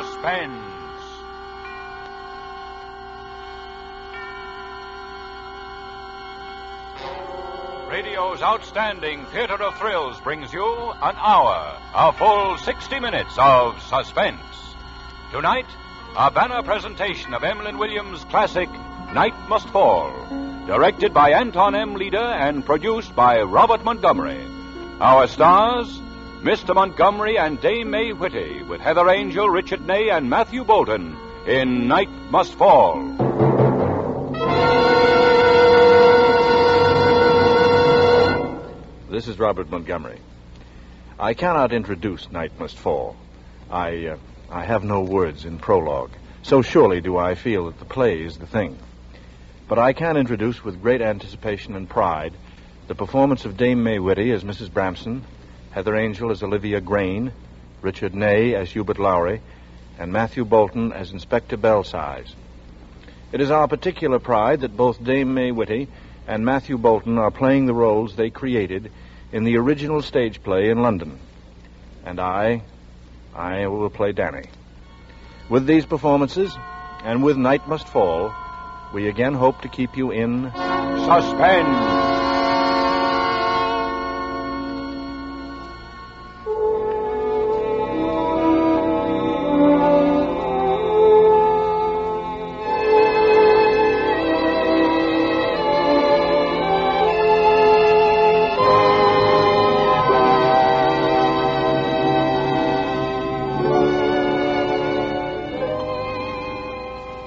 Suspense. Radio's outstanding theater of thrills brings you an hour, a full 60 minutes of suspense. Tonight, a banner presentation of Emlyn Williams' classic Night Must Fall, directed by Anton M. Leader and produced by Robert Montgomery. Our stars, Mr. Montgomery and Dame May Whitty, with Heather Angel, Richard Ney, and Matthew Bolton in Night Must Fall. This is Robert Montgomery. I cannot introduce Night Must Fall. I have no words in prologue. So surely do I feel that the play is the thing. But I can introduce with great anticipation and pride the performance of Dame May Whitty as Mrs. Bramson, Heather Angel as Olivia Grain, Richard Ney as Hubert Lowry, and Matthew Bolton as Inspector Belsize. It is our particular pride that both Dame May Whitty and Matthew Bolton are playing the roles they created in the original stage play in London. And I will play Danny. With these performances, and with Night Must Fall, we again hope to keep you in suspense.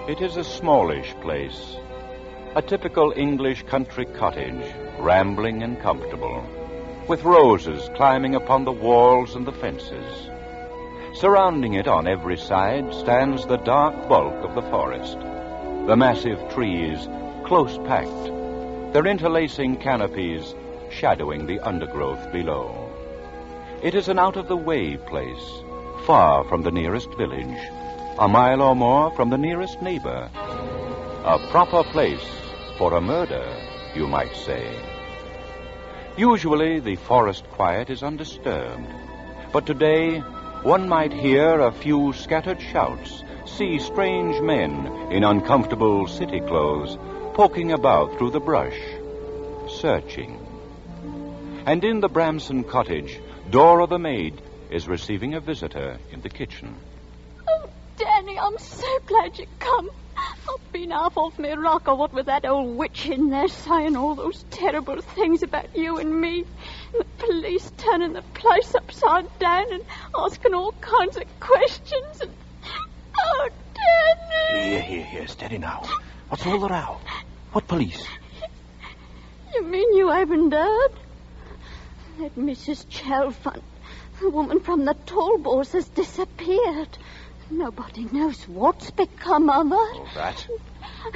It is a smallish place, a typical English country cottage, rambling and comfortable, with roses climbing upon the walls and the fences. Surrounding it on every side stands the dark bulk of the forest, the massive trees close packed, their interlacing canopies shadowing the undergrowth below. It is an out-of-the-way place, far from the nearest village, a mile or more from the nearest neighbor. A proper place for a murder, you might say. Usually the forest quiet is undisturbed, but today one might hear a few scattered shouts, see strange men in uncomfortable city clothes poking about through the brush, searching. And in the Bramson cottage, Dora the maid is receiving a visitor in the kitchen. Danny, I'm so glad you come. I've been half off my rocker, what with that old witch in there saying all those terrible things about you and me. And the police turning the place upside down and asking all kinds of questions. And... Oh, Danny! Here, steady now. What's all the row? What police? You mean you haven't heard? That Mrs. Chalfont, the woman from the Talbos, has disappeared. Nobody knows what's become of her. Oh, that?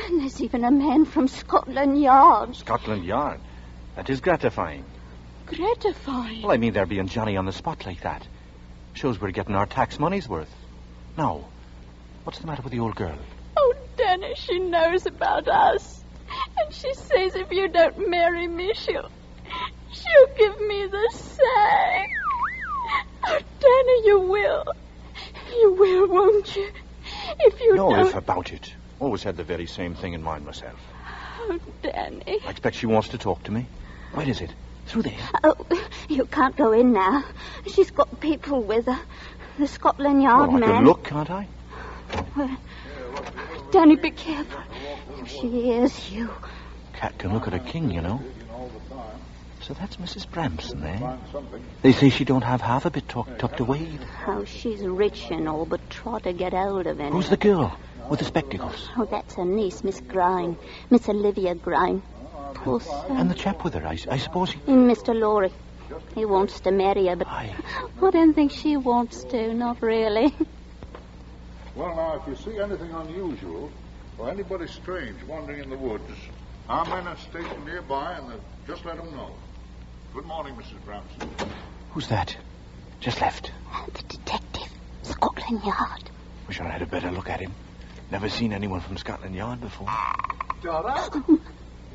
And there's even a man from Scotland Yard. Scotland Yard? That is gratifying. Gratifying? Well, I mean, there being Johnny on the spot like that. Shows we're getting our tax money's worth. Now, what's the matter with the old girl? Oh, Danny, she knows about us. And she says if you don't marry me, she'll give me the sack. Oh, Danny, you will. You will, won't you? If you don't... No if about it. Always had the very same thing in mind myself. Oh, Danny. I expect she wants to talk to me. Where is it? Through there? Oh, you can't go in now. She's got people with her. The Scotland Yard I man. can look, can't I? Well, Danny, be careful. If she hears you. Cat can look at a king, you know. So that's Mrs. Bramson there. They say she don't have half a bit tucked away. Oh, she's rich and all, but try to get hold of him. Who's the girl with the spectacles? Oh, that's her niece, Miss Grine. Miss Olivia Grine. Poor son. And the chap with her, I suppose he... Mr. Lowry. He wants to marry her, but Aye. I don't think she wants to, not really. Well, now, if you see anything unusual or anybody strange wandering in the woods, our men are stationed nearby and just let them know. Good morning, Mrs. Bramson. Who's that? Just left. The detective. Scotland Yard. Wish I had a better look at him. Never seen anyone from Scotland Yard before. Dora? Is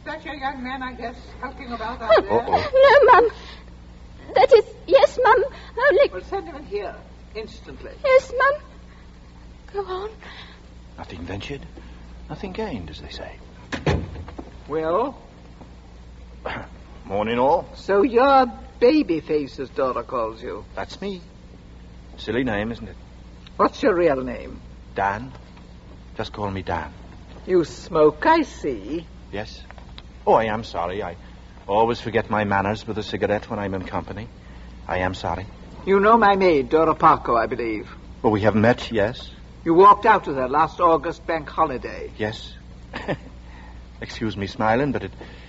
that your young man, I guess, hulking about out there? No, Mum. That is... Yes, Mum. Only... Well, send him in here, instantly. Yes, Mum. Go on. Nothing ventured, nothing gained, as they say. Well, Morning, all. so you're Babyface, as Dora calls you. That's me. Silly name, isn't it? What's your real name? Dan. Just call me Dan. You smoke, I see. Yes? Oh, I am sorry. I always forget my manners with a cigarette when I'm in company. I am sorry. You know my maid, Dora Parko, I believe. Well, we have met, yes? You walked out with her last August bank holiday. Yes. Excuse me smiling, but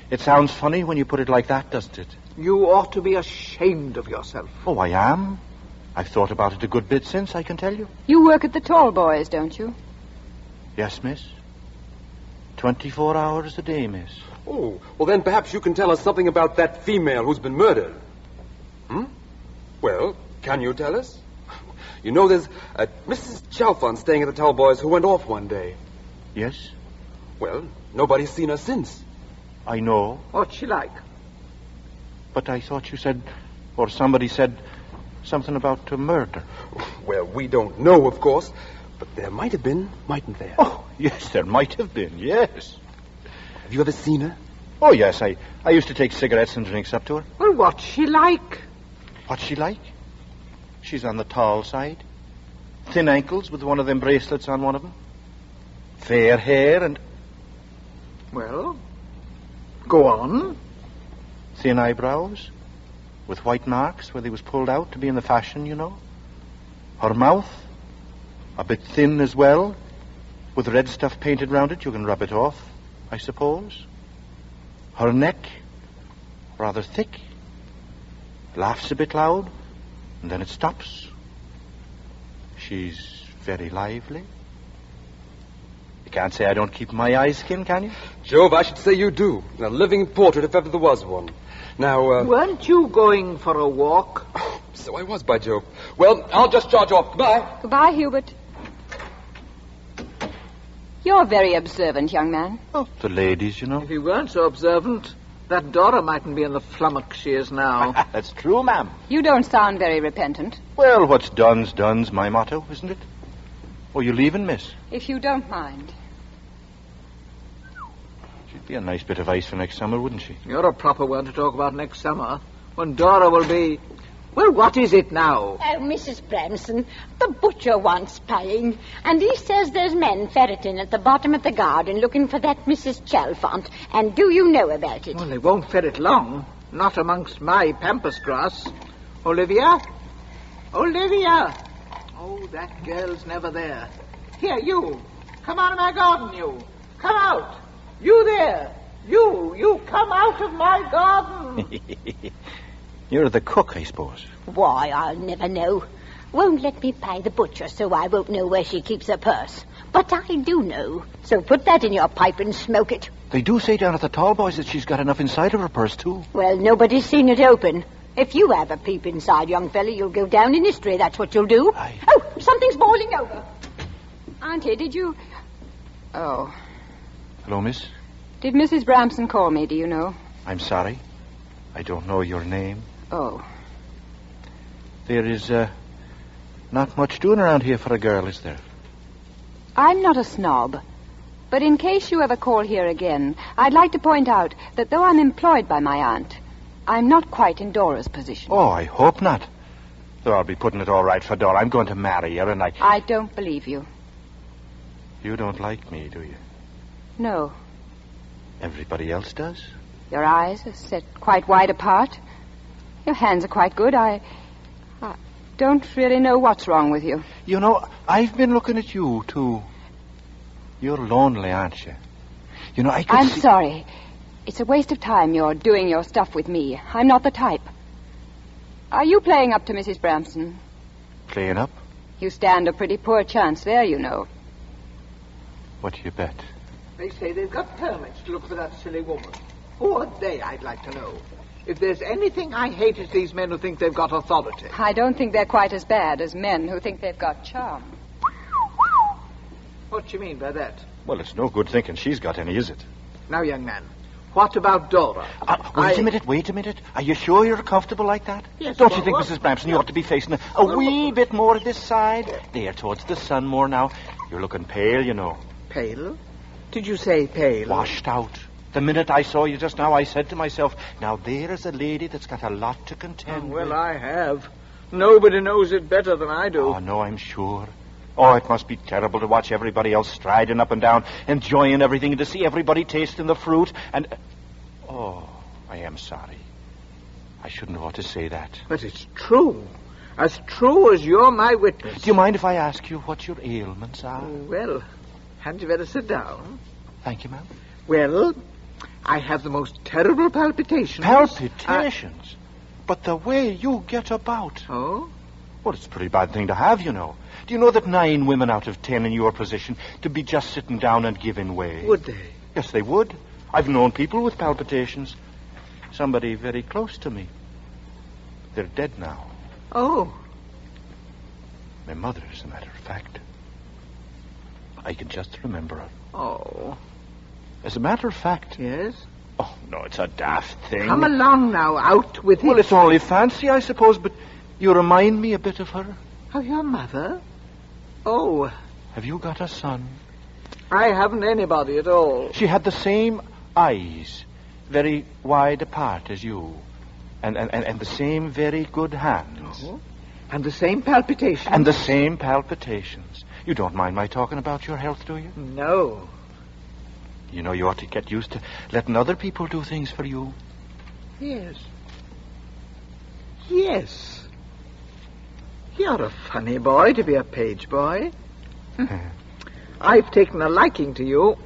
it sounds funny when you put it like that, doesn't it? You ought to be ashamed of yourself. Oh, I am. I've thought about it a good bit since, I can tell you. You work at the Tall Boys, don't you? Yes, miss. 24 hours a day, miss. Oh, well, then perhaps you can tell us something about that female who's been murdered. Well, can you tell us? You know, there's a Mrs. Chalfont staying at the Tall Boys who went off one day. Yes? Well, nobody's seen her since. I know. What's she like? But I thought you said, or somebody said, something about a murder. Well, we don't know, of course, but there might have been, mightn't there? Oh, yes, there might have been, yes. Have you ever seen her? Oh, yes, I used to take cigarettes and drinks up to her. Well, what's she like? What's she like? She's on the tall side. Thin ankles with one of them bracelets on one of them. Fair hair and Well, go on. thin eyebrows with white marks where they was pulled out to be in the fashion, you know. Her mouth, a bit thin as well, with red stuff painted round it. You can rub it off, I suppose. Her neck, rather thick. Laughs a bit loud, and then it stops. She's very lively. You can't say I don't keep my eyes skinned, can you? Jove, I should say you do. A living portrait, if ever there was one. Now, Weren't you going for a walk? So I was, by Jove. Well, I'll just charge off. Goodbye. Goodbye, Hubert. You're very observant, young man. Oh, the ladies, you know. If you weren't so observant, that Dora mightn't be in the flummox she is now. That's true, ma'am. You don't sound very repentant. Well, what's done's my motto, isn't it? Oh, you leaving, miss? If you don't mind. She'd be a nice bit of ice for next summer, wouldn't she? You're a proper one to talk about next summer, when Dora will be... Well, what is it now? Oh, Mrs. Bramson, the butcher wants paying, and he says there's men ferreting at the bottom of the garden looking for that Mrs. Chalfont. And do you know about it? Well, they won't ferret long. Not amongst my pampas grass. Olivia? Olivia! Oh, that girl's never there. Here, you. Come out of my garden, you. Come out. You there. You come out of my garden. You're the cook, I suppose. Why, I'll never know. Won't let me pay the butcher, so I won't know where she keeps her purse. But I do know, so put that in your pipe and smoke it. They do say down at the Tall Boys that she's got enough inside of her purse, too. Well, nobody's seen it open. If you have a peep inside, young fella, you'll go down in history, that's what you'll do. Oh, something's boiling over. Auntie, did you... Oh. Hello, miss. Did Mrs. Bramson call me, do you know? I'm sorry. I don't know your name. Oh. There is, not much doing around here for a girl, is there? I'm not a snob. But in case you ever call here again, I'd like to point out that though I'm employed by my aunt, I'm not quite in Dora's position. Oh, I hope not. Though I'll be putting it all right for Dora. I'm going to marry her, and I don't believe you. You don't like me, do you? No. Everybody else does? Your eyes are set quite wide apart. Your hands are quite good. I don't really know what's wrong with you. You know, I've been looking at you, too. You're lonely, aren't you? You know, I'm sorry. It's a waste of time you're doing your stuff with me. I'm not the type. Are you playing up to Mrs. Bramson? Playing up? You stand a pretty poor chance there, you know. What do you bet? They say they've got permits to look for that silly woman. Who are they, I'd like to know? If there's anything I hate, it's these men who think they've got authority. I don't think they're quite as bad as men who think they've got charm. What do you mean by that? Well, it's no good thinking she's got any, is it? Now, young man, What about Dora? Wait a minute. Are you sure you're comfortable like that? Yes. Don't you think, Mrs. Bramson, you ought to be facing a wee bit more this side? There, towards the sun more now. You're looking pale, you know. Pale? Did you say pale? Washed out. The minute I saw you just now, I said to myself, now there is a lady that's got a lot to contend with. Well, I have. Nobody knows it better than I do. Oh, no, I'm sure. Oh, it must be terrible to watch everybody else striding up and down, enjoying everything, and to see everybody tasting the fruit, and... Oh, I am sorry. I shouldn't ought to say that. But it's true. As true as you're my witness. Do you mind if I ask you what your ailments are? Well, hadn't you better sit down? Thank you, ma'am. Well, I have the most terrible palpitations. Palpitations? But the way you get about... Oh? Well, it's a pretty bad thing to have, you know. Do you know that 9 women out of 10 in your position to be just sitting down and giving way? Would they? Yes, they would. I've known people with palpitations. Somebody very close to me. They're dead now. Oh. My mother, as a matter of fact. I can just remember her. Oh. As a matter of fact... Yes? Oh, no, it's a daft thing. Come along now, out with it. Well, it's only fancy, I suppose, but you remind me a bit of her. Of your mother? Oh. Have you got a son? I haven't anybody at all. She had the same eyes, very wide apart as you, and the same very good hands. Oh. And the same palpitations. And the same palpitations. You don't mind my talking about your health, do you? No. You know, you ought to get used to letting other people do things for you. Yes. Yes. You're a funny boy to be a page boy. I've taken a liking to you.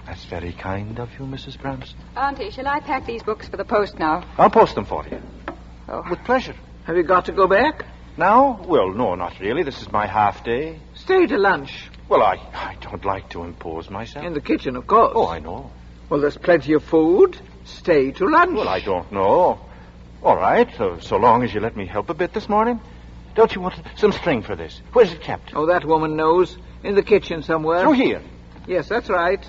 That's very kind of you, Mrs. Bramson. Auntie, shall I pack these books for the post now? I'll post them for you. Oh. With pleasure. Have you got to go back? Now? Well, no, not really. This is my half day. Stay to lunch. Well, I don't like to impose myself. In the kitchen, of course. Oh, I know. Well, there's plenty of food. Stay to lunch. Well, I don't know. All right, so long as you let me help a bit this morning. Don't you want some string for this? Where's it kept? Oh, that woman knows. In the kitchen somewhere. Through here. Yes, that's right.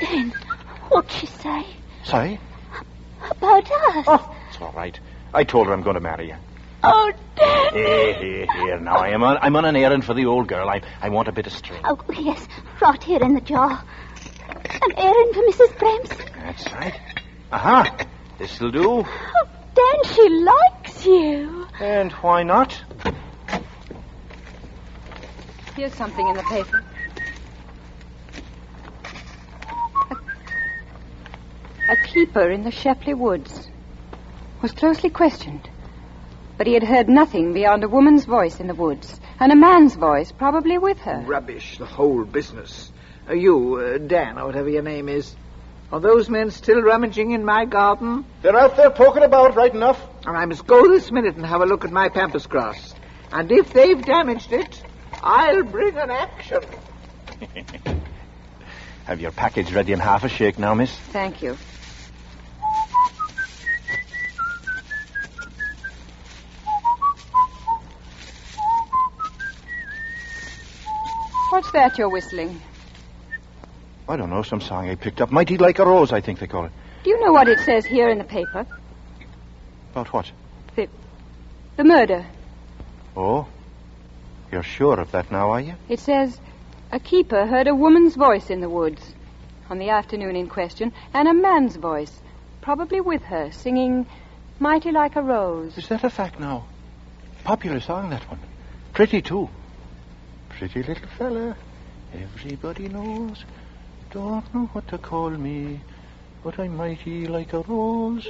Dan, what'd she say? Say? About us? Oh, it's all right. I told her I'm going to marry you. Oh, Dan. Here. Now, I'm on an errand for the old girl. I want a bit of string. Oh, yes, right here in the jar. An errand for Mrs. Bramson. That's right. Aha. This'll do. Oh, Dan, she likes you. And why not? Here's something in the paper. A keeper in the Shepley Woods was closely questioned, but he had heard nothing beyond a woman's voice in the woods, and a man's voice probably with her. Rubbish, the whole business. You, Dan, or whatever your name is. Are those men still rummaging in my garden? They're out there poking about right enough. And I must go this minute and have a look at my pampas grass. And if they've damaged it, I'll bring an action. Have your package ready in half a shake now, miss? Thank you. What's that you're whistling? I don't know, some song I picked up. Mighty Like a Rose, I think they call it. Do you know what it says here in the paper? About what? The murder. Oh? You're sure of that now, are you? It says, a keeper heard a woman's voice in the woods on the afternoon in question, and a man's voice, probably with her, singing Mighty Like a Rose. Is that a fact now? Popular song, that one. Pretty, too. Pretty little fella, everybody knows. Don't know what to call me, but I'm mighty like a rose.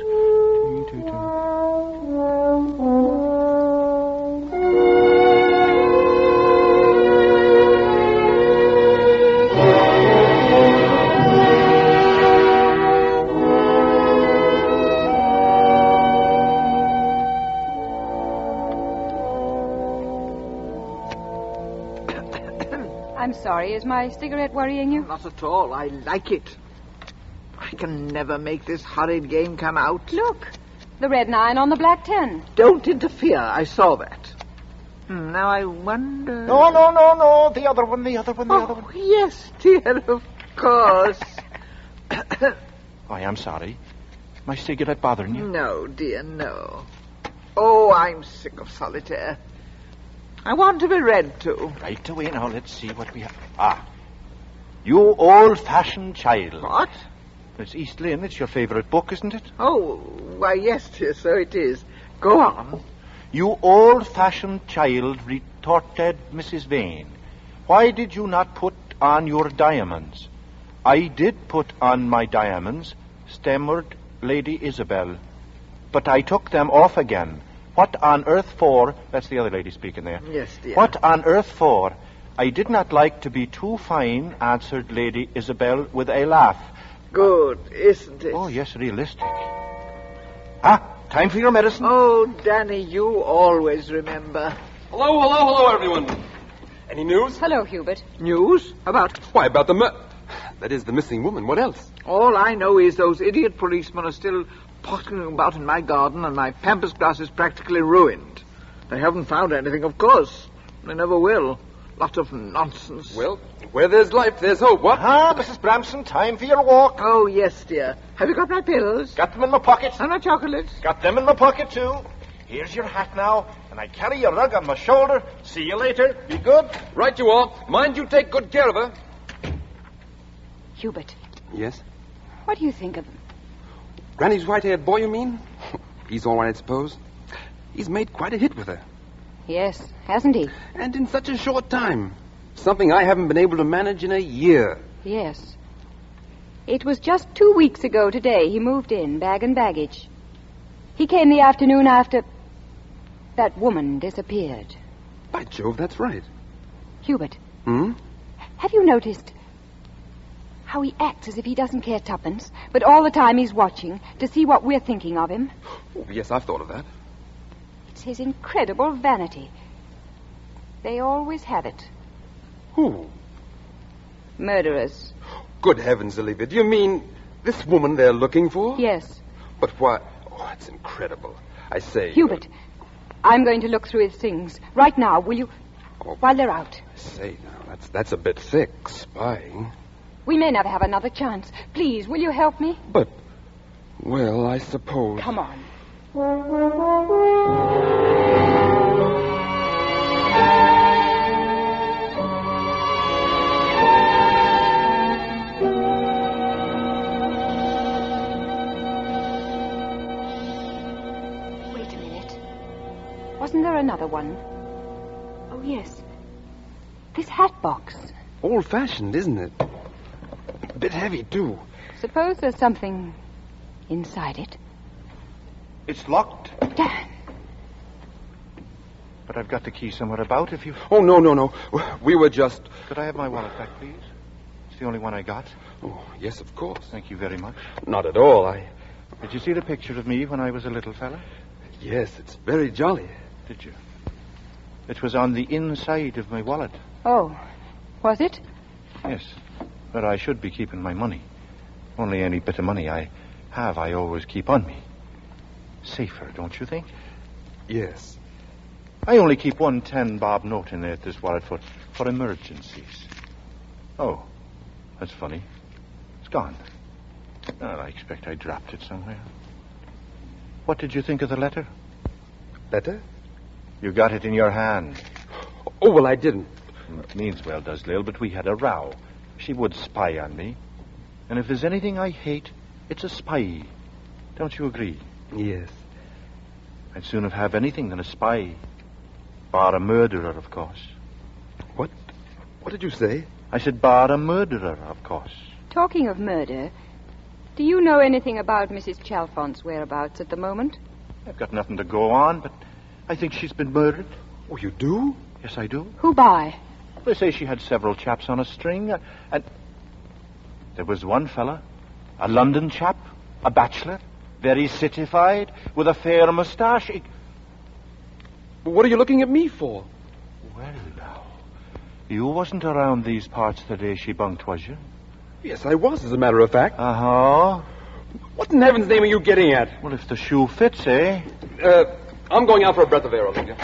I'm sorry, is my cigarette worrying you? Not at all. I like it. I can never make this horrid game come out. Look, the red 9 on the black 10. Don't interfere. I saw that. Now I wonder... No. The other one. Oh, yes, dear. Of course. I am sorry. My cigarette bothering you? No, dear, no. Oh, I'm sick of solitaire. I want to be read to. Right away now. Let's see what we have. Ah. You old-fashioned child. What? It's East Lynne. It's your favorite book, isn't it? Oh, why, yes, dear, so it is. Go on. You old-fashioned child, retorted Mrs. Vane. Why did you not put on your diamonds? I did put on my diamonds, stammered Lady Isabel. But I took them off again. What on earth for? That's the other lady speaking there. Yes, dear. What on earth for? I did not like to be too fine, answered Lady Isabel with a laugh. Good, isn't it? Oh, yes, realistic. Ah, time for your medicine. Oh, Danny, you always remember. Hello, everyone. Any news? Hello, Hubert. News? About... Why, about that is, the missing woman. What else? All I know is those idiot policemen are still pottering about in my garden, and my pampas grass is practically ruined. They haven't found anything, of course. They never will. Lot of nonsense. Well, where there's life, there's hope. What? Mrs. Bramson, time for your walk. Oh, yes, dear. Have you got my pills? Got them in my pocket. And my chocolates? Got them in my pocket, too. Here's your hat now, and I carry your rug on my shoulder. See you later. Be good. Right you are. Mind you take good care of her. Hubert, Yes? what do you think of him? Granny's white-haired boy, you mean? He's all right, I suppose. He's made quite a hit with her. Yes, hasn't he? And in such a short time. Something I haven't been able to manage in a year. Yes. It was just 2 weeks ago today he moved in, bag and baggage. He came the afternoon after that woman disappeared. By Jove, that's right. Hubert, Hmm? have you noticed how he acts as if he doesn't care tuppence, but all the time he's watching to see what we're thinking of him? Oh, yes, I've thought of that. It's his incredible vanity. They always have it. Who? Murderers. Good heavens, Olivia. Do you mean this woman they're looking for? Yes. But why? Oh, it's incredible. I say... Hubert, I'm going to look through his things. Right now, will you? Oh. While they're out. Say, now, that's a bit thick, spying. We may never have another chance. Please, will you help me? But, well, I suppose... Come on. Wait a minute. Wasn't there another one? Oh, yes. This hat box. Old-fashioned, isn't it? A bit heavy, too. Suppose there's something inside it. It's locked. Dan. But I've got the key somewhere about if you... Oh, no. We were just... Could I have my wallet back, please? It's the only one I got. Oh, yes, of course. Thank you very much. Not at all. Did you see the picture of me when I was a little fella? Yes, it's very jolly. Did you? It was on the inside of my wallet. Oh, was it? Yes. But I should be keeping my money. Only any bit of money I have, I always keep on me. Safer, don't you think? Yes. I only keep 1 10-bob note in there at this wallet for emergencies. Oh, that's funny. It's gone. Well, I expect I dropped it somewhere. What did you think of the letter? Letter? You got it in your hand. Oh, well, I didn't. It means well, does Lil, but we had a row. She would spy on me. And if there's anything I hate, it's a spy. Don't you agree? Yes. I'd sooner have anything than a spy. Bar a murderer, of course. What did you say? I said bar a murderer, of course. Talking of murder, do you know anything about Mrs. Chalfont's whereabouts at the moment? I've got nothing to go on, but I think she's been murdered. Oh, you do? Yes, I do. Who by? They say she had several chaps on a string, and there was one fella, a London chap, a bachelor, very citified, with a fair moustache. What are you looking at me for? Well, now, you wasn't around these parts the day she bunked, was you? Yes, I was, as a matter of fact. Uh-huh. What in heaven's name are you getting at? Well, if the shoe fits, eh? I'm going out for a breath of air, Olivia.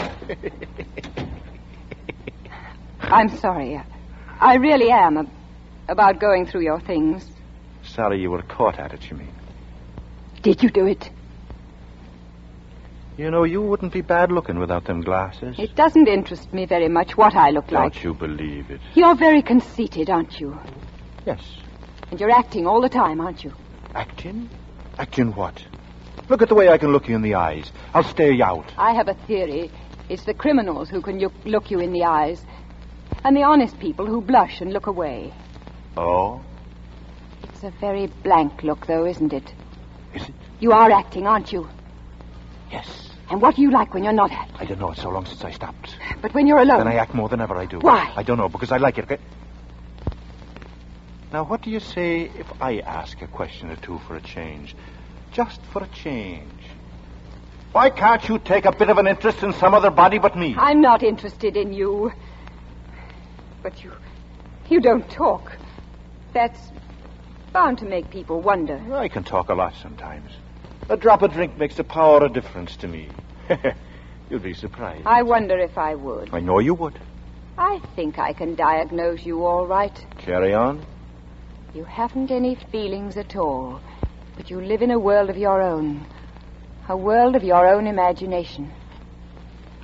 I'm sorry. I really am about going through your things. Sorry you were caught at it, you mean? Did you do it? You know, you wouldn't be bad looking without them glasses. It doesn't interest me very much what I look like. Don't you believe it? You're very conceited, aren't you? Yes. And you're acting all the time, aren't you? Acting? Acting what? Look at the way I can look you in the eyes. I'll stare you out. I have a theory. It's the criminals who can look you in the eyes. And the honest people who blush and look away. Oh? It's a very blank look, though, isn't it? Is it? You are acting, aren't you? Yes. And what do you like when you're not acting? I don't know. It's so long since I stopped. But when you're alone... Then I act more than ever I do. Why? I don't know, because I like it. Now, what do you say if I ask a question or two for a change? Just for a change. Why can't you take a bit of an interest in some other body but me? I'm not interested in you. But you don't talk. That's bound to make people wonder. I can talk a lot sometimes. A drop of drink makes a power of difference to me. You'll be surprised. I wonder if I would. I know you would. I think I can diagnose you all right. Carry on. You haven't any feelings at all, but you live in a world of your own. A world of your own imagination.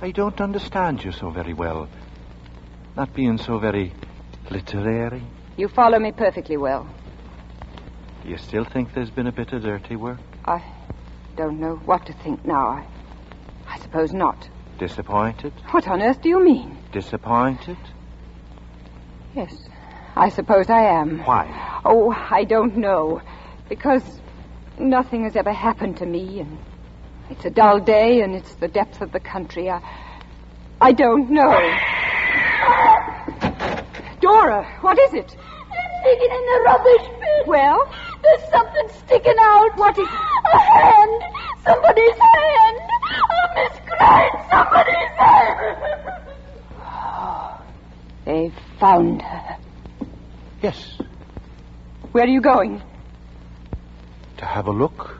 I don't understand you so very well. Not being so very literary. You follow me perfectly well. Do you still think there's been a bit of dirty work? I don't know what to think now. I suppose not. Disappointed? What on earth do you mean? Disappointed? Yes, I suppose I am. Why? Oh, I don't know. Because nothing has ever happened to me, and it's a dull day, and it's the depth of the country. I don't know. Dora, what is it? I'm digging in the rubbish bin. Well? There's something sticking out. What is... A hand. Somebody's hand. Oh, Miss Grant, somebody's hand. Oh, they've found her. Yes. Where are you going? To have a look.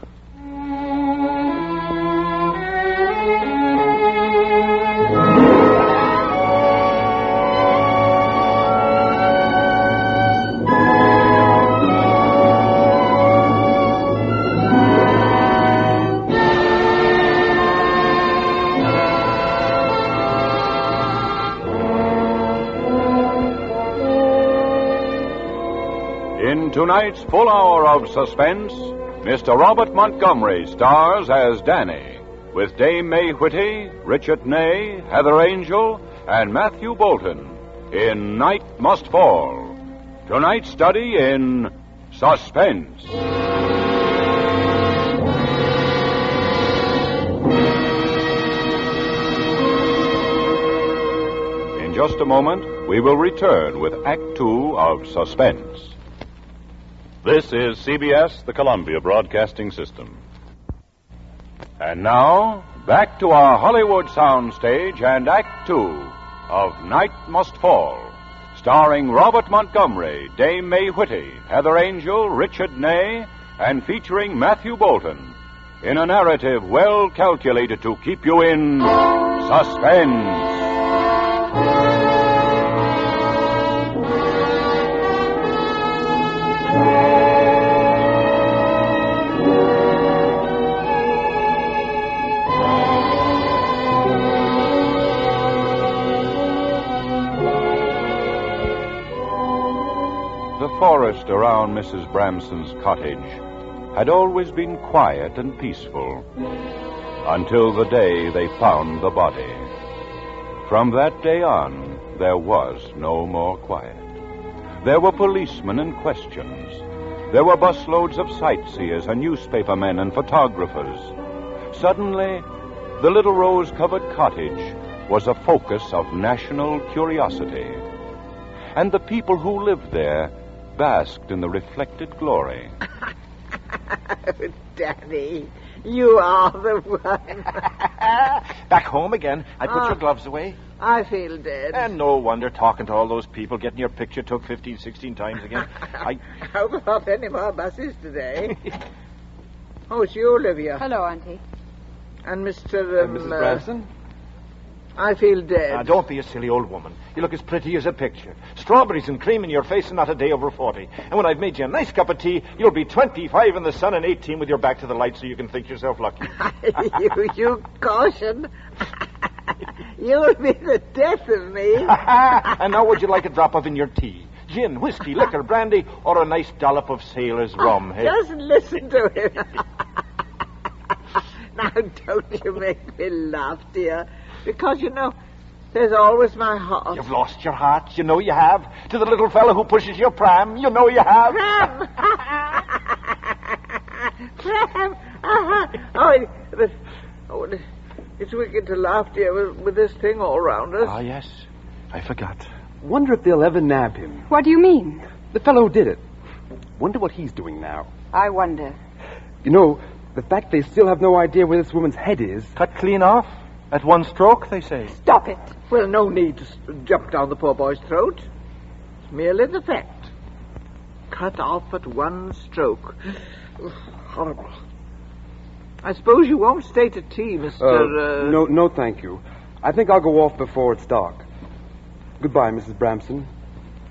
In tonight's full hour of suspense, Mr. Robert Montgomery stars as Danny, with Dame May Whitty, Richard Ney, Heather Angel, and Matthew Bolton in Night Must Fall. Tonight's study in Suspense. In just a moment, we will return with Act Two of Suspense. This is CBS, the Columbia Broadcasting System. And now, back to our Hollywood soundstage and Act Two of Night Must Fall, starring Robert Montgomery, Dame May Whitty, Heather Angel, Richard Ney, and featuring Matthew Bolton, in a narrative well calculated to keep you in suspense. The forest around Mrs. Bramson's cottage had always been quiet and peaceful until the day they found the body. From that day on, there was no more quiet. There were policemen and questions. There were busloads of sightseers and newspapermen and photographers. Suddenly, the little rose-covered cottage was a focus of national curiosity. And the people who lived there basked in the reflected glory. Oh, Danny, you are the one. Back home again. I put your gloves away. I feel dead. And no wonder, talking to all those people, getting your picture took 15, 16 times again. I hope not any more buses today. Oh, it's you, Olivia. Hello, Auntie. And Mr. Mrs. Branson? I feel dead. Now, don't be a silly old woman. You look as pretty as a picture. Strawberries and cream in your face and not a day over 40. And when I've made you a nice cup of tea, you'll be 25 in the sun and 18 with your back to the light so you can think yourself lucky. you caution. You'll be the death of me. And now would you like a drop of in your tea? Gin, whiskey, liquor, brandy, or a nice dollop of sailor's rum, hey? Just listen to him. Now, don't you make me laugh, dear. Because, you know, there's always my heart. You've lost your heart. You know you have. To the little fellow who pushes your pram. You know you have. Pram! Pram! It's wicked to laugh, dear, with this thing all round us. Ah, yes. I forgot. Wonder if they'll ever nab him. What do you mean? The fellow who did it. Wonder what he's doing now. I wonder. You know, the fact they still have no idea where this woman's head is. Cut clean off. At one stroke, they say. Stop it. Well, no need to jump down the poor boy's throat. It's merely the fact. Cut off at one stroke. Ugh, horrible. I suppose you won't stay to tea, Mr. No, thank you. I think I'll go off before it's dark. Goodbye, Mrs. Bramson.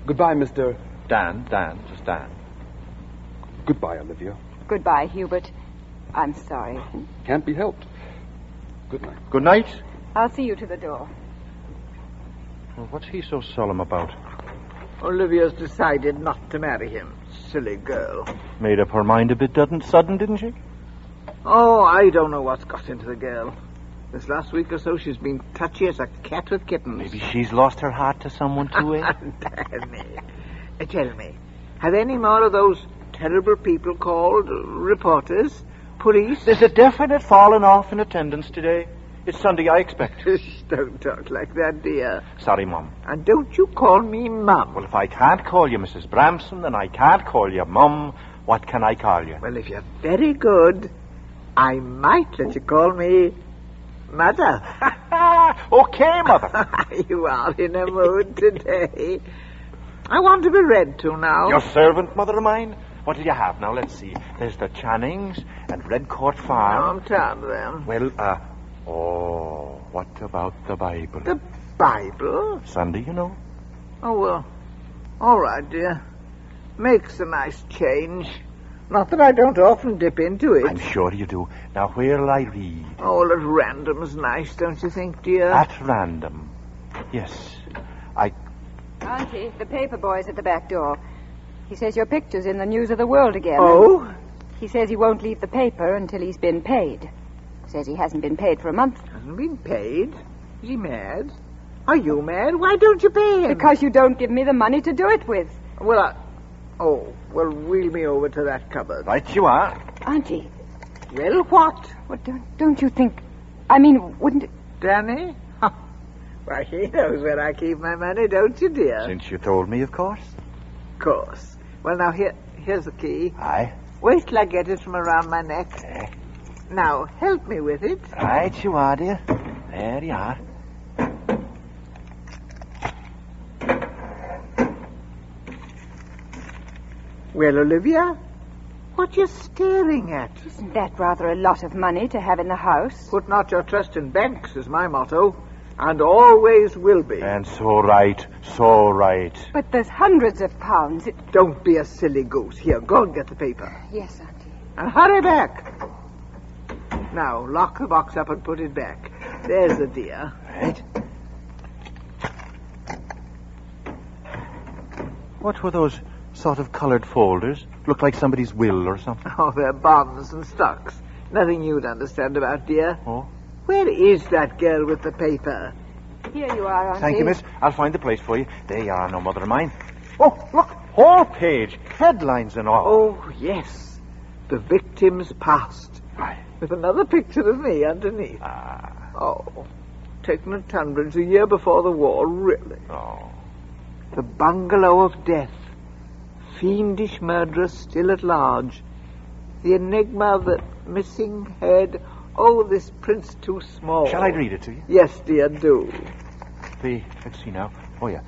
Goodbye, Mr. Dan, just Dan. Goodbye, Olivia. Goodbye, Hubert. I'm sorry. Can't be helped. Good night. Good night. I'll see you to the door. Well, what's he so solemn about? Olivia's decided not to marry him. Silly girl. Made up her mind a bit sudden, didn't she? Oh, I don't know what's got into the girl. This last week or so, she's been touchy as a cat with kittens. Maybe she's lost her heart to someone too, eh? Danny, tell me, have any more of those terrible people called reporters, police? There's a definite falling off in attendance today. It's Sunday, I expect. Don't talk like that, dear. Sorry, Mum. And don't you call me Mum. Well, if I can't call you Mrs. Bramson, then I can't call you Mum. What can I call you? Well, if you're very good, I might let you call me Mother. Okay, Mother. You are in a mood today. I want to be read to now. Your servant, mother of mine? What'll you have now? Let's see. There's the Channings and Redcourt Farm. I'm tired of them. Well, what about the Bible? The Bible? Sunday, you know. Oh, well, all right, dear. Makes a nice change. Not that I don't often dip into it. I'm sure you do. Now, where'll I read? Oh, at random's nice, don't you think, dear? At random. Yes. Auntie, the paper boy's at the back door. He says your picture's in the news of the world again. Oh? He says he won't leave the paper until he's been paid. Says he hasn't been paid for a month. Hasn't been paid? Is he mad? Are you mad? Why don't you pay him? Because you don't give me the money to do it with. Well, wheel me over to that cupboard. Right you are. Auntie. Well, what? Well, don't you think... I mean, wouldn't it... Danny? Why, he knows where I keep my money, don't you, dear? Since you told me, of course. Of course. Well, now, here's the key. Aye. Wait till I get it from around my neck. Now, help me with it. Right you are, dear. There you are. Well, Olivia, what you staring at? Isn't that rather a lot of money to have in the house? Put not your trust in banks is my motto, and always will be. And so right. But there's hundreds of pounds. Don't be a silly goose. Here, go and get the paper. Yes, Auntie. And hurry back. Now, lock the box up and put it back. There's the dear. Right. What were those sort of colored folders? Looked like somebody's will or something. Oh, they're bonds and stocks. Nothing you'd understand about, dear. Oh? Where is that girl with the paper? Here you are, Auntie. Thank you, miss. I'll find the place for you. There you are, no mother of mine. Oh, look. Whole page. Headlines and all. Oh, yes. The victim's past. Aye. With another picture of me underneath. Ah. Oh, taken at Tunbridge a year before the war, really. Oh. The bungalow of death. Fiendish murderer still at large. The enigma of the missing head. Oh, this prince too small. Shall I read it to you? Yes, dear, do. Let's see now. Oh, yeah.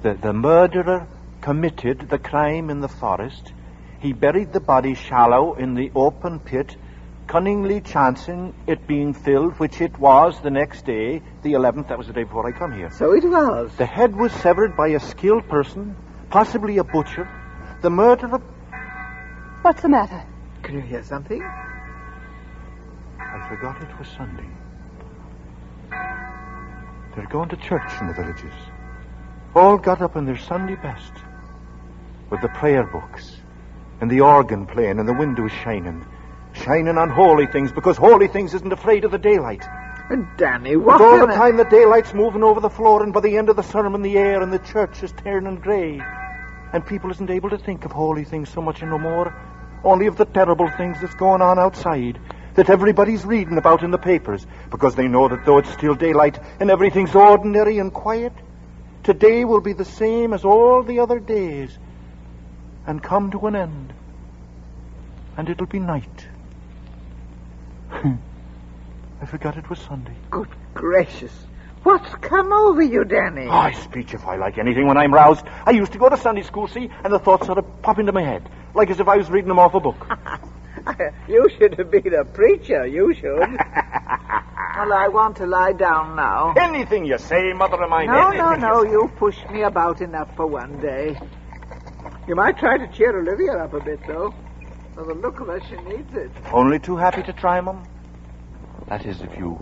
The murderer committed the crime in the forest. He buried the body shallow in the open pit, cunningly chancing it being filled, which it was the next day, the 11th, that was the day before I come here. So it was. The head was severed by a skilled person, possibly a butcher. The murderer... What's the matter? Can you hear something? I forgot it was Sunday. They're going to church in the villages. All got up in their Sunday best, with the prayer books, and the organ playing, and the windows shining on holy things, because holy things isn't afraid of the daylight. Danny, what? But all the time the daylight's moving over the floor, and by the end of the sermon, the air in the church is turning grey. And people isn't able to think of holy things so much no more, only of the terrible things that's going on outside, that everybody's reading about in the papers, because they know that though it's still daylight and everything's ordinary and quiet, today will be the same as all the other days, and come to an end, and it'll be night. I forgot it was Sunday. Good gracious. What's come over you, Danny? I speech if I like anything when I'm roused. I used to go to Sunday school, see, and the thoughts sort of pop into my head, like as if I was reading them off a book. You should have been a preacher, you should. Well, I want to lie down now. Anything you say, Mother of mine. No, you pushed me about enough for one day. You might try to cheer Olivia up a bit, though. For the look of her, she needs it. Only too happy to try, Mum. That is, if you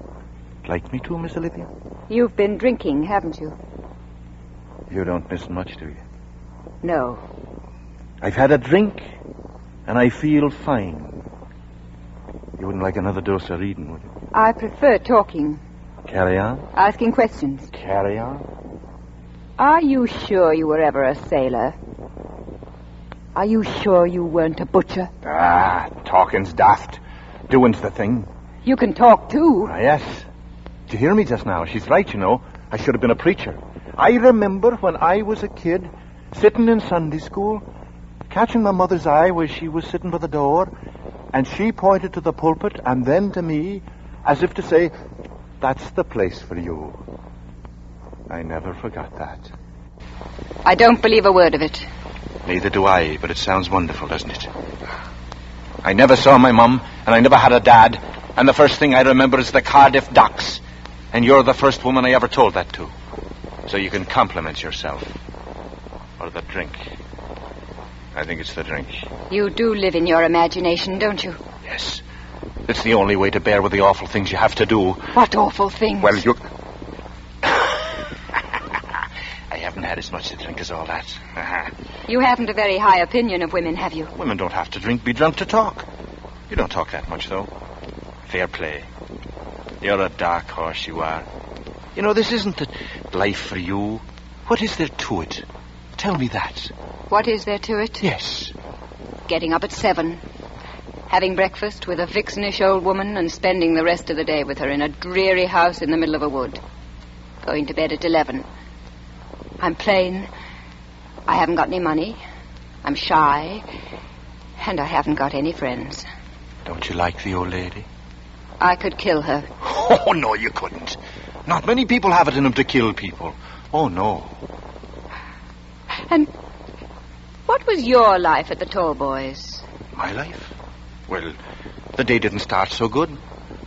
like me to, Miss Olivia. You've been drinking, haven't you? You don't miss much, do you? No. I've had a drink, and I feel fine. You wouldn't like another dose of reading, would you? I prefer talking. Carry on. Asking questions. Carry on. Are you sure you were ever a sailor? Are you sure you weren't a butcher? Talking's daft. Doing's the thing. You can talk, too. Yes. Did you hear me just now? She's right, you know. I should have been a preacher. I remember when I was a kid, sitting in Sunday school, catching my mother's eye where she was sitting by the door, and she pointed to the pulpit and then to me, as if to say, that's the place for you. I never forgot that. I don't believe a word of it. Neither do I, but it sounds wonderful, doesn't it? I never saw my mum, and I never had a dad, and the first thing I remember is the Cardiff docks, and you're the first woman I ever told that to. So you can compliment yourself. Or the drink. I think it's the drink. You do live in your imagination, don't you? Yes. It's the only way to bear with the awful things you have to do. What awful things? Well, you... I haven't had as much to drink as all that. You haven't a very high opinion of women, have you? Women don't have to drink, be drunk to talk. You don't talk that much, though. Fair play. You're a dark horse, you are. You know, this isn't the life for you. What is there to it? Tell me that. What is there to it? Yes. Getting up at 7, having breakfast with a vixenish old woman, and spending the rest of the day with her in a dreary house in the middle of a wood. Going to bed at 11. I'm plain. I haven't got any money. I'm shy. And I haven't got any friends. Don't you like the old lady? I could kill her. Oh, no, you couldn't. Not many people have it in them to kill people. Oh, no. And what was your life at the Tallboys? My life? Well, the day didn't start so good.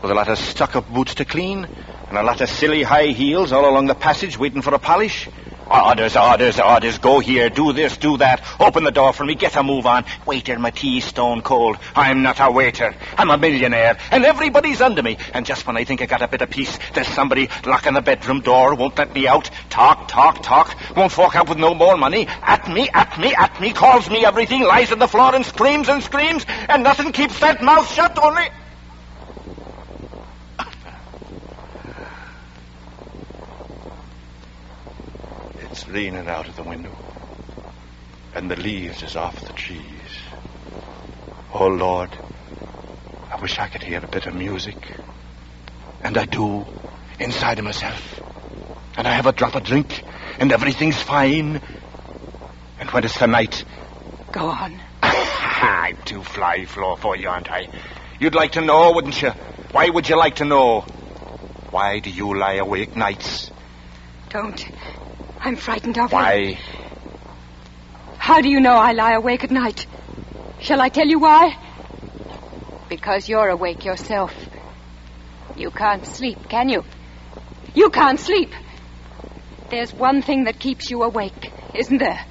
With a lot of stuck-up boots to clean, and a lot of silly high heels all along the passage waiting for a polish. Orders, orders, orders. Go here, do this, do that. Open the door for me, get a move on. Waiter, my tea's stone cold. I'm not a waiter. I'm a millionaire, and everybody's under me. And just when I think I got a bit of peace, there's somebody locking the bedroom door, won't let me out. Talk, talk, talk. Won't fork out with no more money. At me, at me, at me. Calls me everything, lies on the floor and screams, and nothing keeps that mouth shut, only... It's raining out of the window, and the leaves is off the trees. Oh, Lord, I wish I could hear a bit of music. And I do, inside of myself. And I have a drop of drink, and everything's fine. And when it's the night... Go on. I'm too fly-floor for you, aren't I? You'd like to know, wouldn't you? Why would you like to know? Why do you lie awake nights? Don't... I'm frightened of you. Why? How do you know I lie awake at night? Shall I tell you why? because you're awake yourself. You can't sleep, can you? You can't sleep. There's one thing that keeps you awake, isn't there?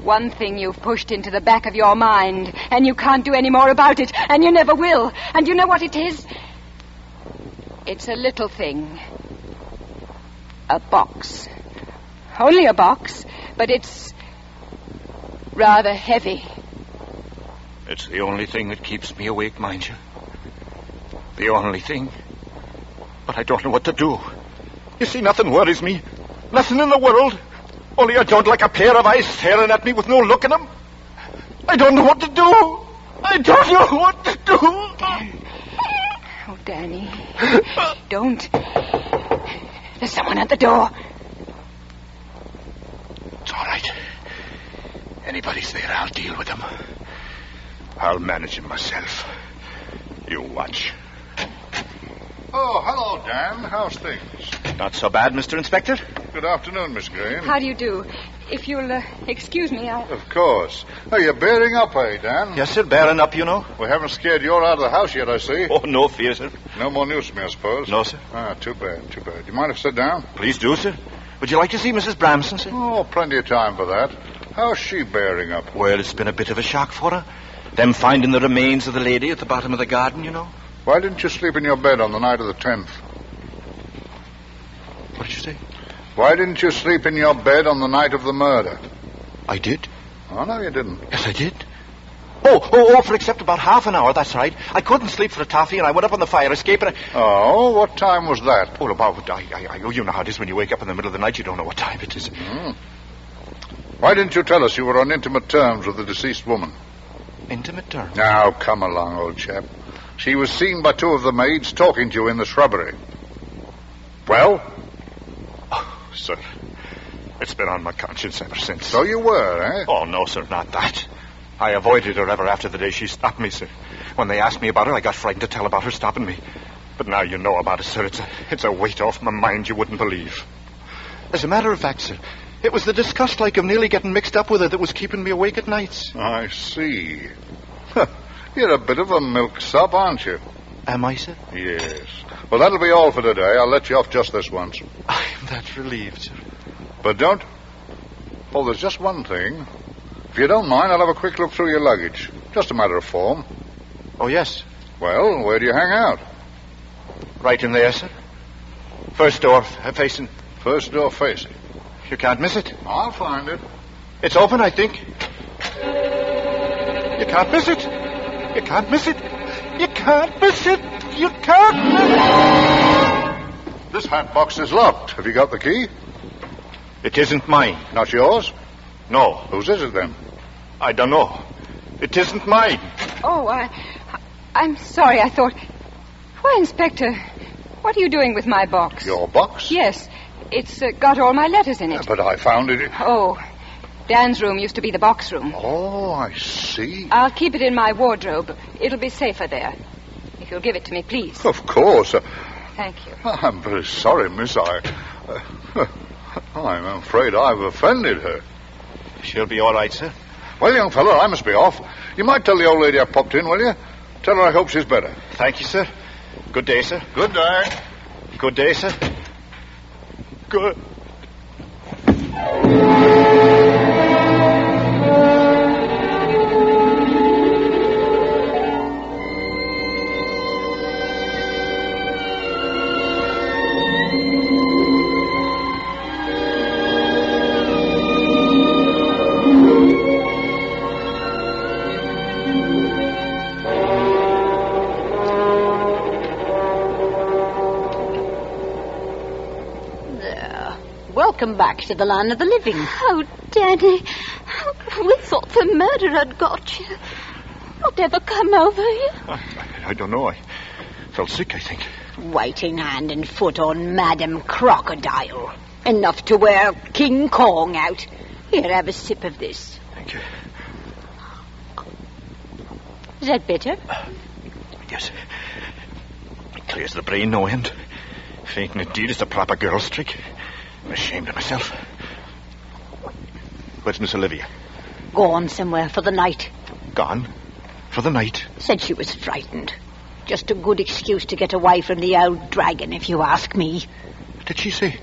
One thing you've pushed into the back of your mind, and you can't do any more about it, and you never will. And you know what it is? It's a little thing. A box. Only a box, but it's rather heavy. It's the only thing that keeps me awake, mind you. The only thing. But I don't know what to do. You see, nothing worries me. Nothing in the world. Only I don't like a pair of eyes staring at me with no look in them. I don't know what to do. I don't know what to do. Oh, Danny. Don't. There's someone at the door. It's all right. Anybody's there, I'll deal with them. I'll manage him myself. You watch. Oh, hello, Dan. How's things? Not so bad, Mr. Inspector. Good afternoon, Miss Green. How do you do? If you'll excuse me, Of course. Oh, you're bearing up, eh, Dan? Yes, sir, bearing up, you know. We haven't scared you out of the house yet, I see. Oh, no fear, sir. No more news from me, I suppose? No, sir. Ah, too bad, too bad. You mind if I sit down? Please do, sir. Would you like to see Mrs. Bramson, sir? Oh, plenty of time for that. How's she bearing up? Well, it's been a bit of a shock for her. Them finding the remains of the lady at the bottom of the garden, you know. Why didn't you sleep in your bed on the night of the 10th? What did you say? Why didn't you sleep in your bed on the night of the murder? I did. Oh, no, you didn't. Yes, I did. Oh, for except about half an hour, that's right. I couldn't sleep for a toffee, and I went up on the fire escape, and Oh, what time was that? Oh, about... you know how it is when you wake up in the middle of the night, you don't know what time it is. Why didn't you tell us you were on intimate terms with the deceased woman? Intimate terms? Now, come along, old chap. She was seen by two of the maids talking to you in the shrubbery. Well? Oh, sir, it's been on my conscience ever since. So you were, eh? Oh, no, sir, not that. I avoided her ever after the day she stopped me, sir. When they asked me about her, I got frightened to tell about her stopping me. But now you know about it, sir. It's a weight off my mind you wouldn't believe. As a matter of fact, sir, it was the disgust like of nearly getting mixed up with her that was keeping me awake at nights. I see. You're a bit of a milksop, aren't you? Am I, sir? Yes. Well, that'll be all for today. I'll let you off just this once. I'm that relieved, sir. But don't... Oh, there's just one thing. If you don't mind, I'll have a quick look through your luggage. Just a matter of form. Oh, yes. Well, where do you hang out? Right in there, sir. First door facing. First door facing. You can't miss it. I'll find it. It's open, I think. You can't miss it. You can't miss it. You can't miss it. You can't miss it. This hat box is locked. Have you got the key? It isn't mine. Not yours? No. Whose is it, then? I don't know. It isn't mine. Oh, I'm sorry. I thought... Why, Inspector, what are you doing with my box? Your box? Yes. It's got all my letters in it. But I found it... Oh, Dan's room used to be the box room. Oh, I see. I'll keep it in my wardrobe. It'll be safer there. If you'll give it to me, please. Of course. Thank you. I'm very sorry, miss. I'm afraid I've offended her. She'll be all right, sir. Well, young fellow, I must be off. You might tell the old lady I popped in, will you? Tell her I hope she's better. Thank you, sir. Good day, sir. Good day. Good day, sir. Good. Welcome back to the land of the living. Oh, Danny, we thought the murder had got you. Whatever come over you? I don't know. I felt sick, I think. Waiting hand and foot on Madam Crocodile. Enough to wear King Kong out. Here, have a sip of this. Thank you. Is that better? Yes. It clears the brain, no end. Fainting indeed is a proper girl's trick. I'm ashamed of myself. Where's Miss Olivia? Gone somewhere for the night. Gone? for the night. Said she was frightened. Just a good excuse to get away from the old dragon, if you ask me. Did she say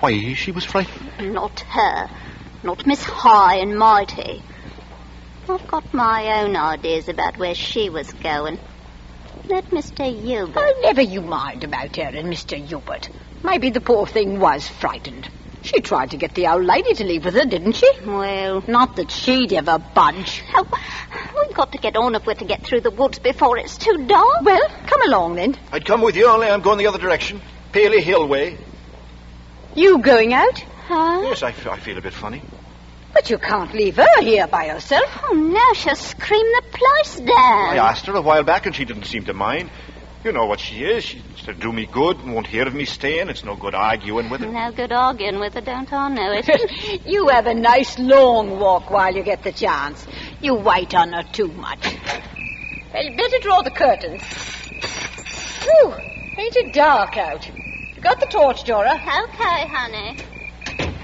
why she was frightened? Not her. Not Miss High and Mighty. I've got my own ideas about where she was going. Let Mr. Hubert. Oh, never you mind about her and Mr. Hubert. Maybe the poor thing was frightened. She tried to get the old lady to leave with her, didn't she? Well, Not that she'd ever budge. oh, we've got to get on if we're to get through the woods before it's too dark. Well, come along then. I'd come with you, only I'm going the other direction. Paley Hill way. You going out? Huh? Yes, I feel a bit funny. But you can't leave her here by herself. Oh, now she'll scream the place down. I asked her a while back, and she didn't seem to mind. You know what she is. She'll do me good and won't hear of me staying. It's no good arguing with her. No good arguing with her, don't I know it? You have a nice long walk while you get the chance. You wait on her too much. Well, you better draw the curtains. Whew, ain't it dark out? You got the torch, Dora? Okay, honey.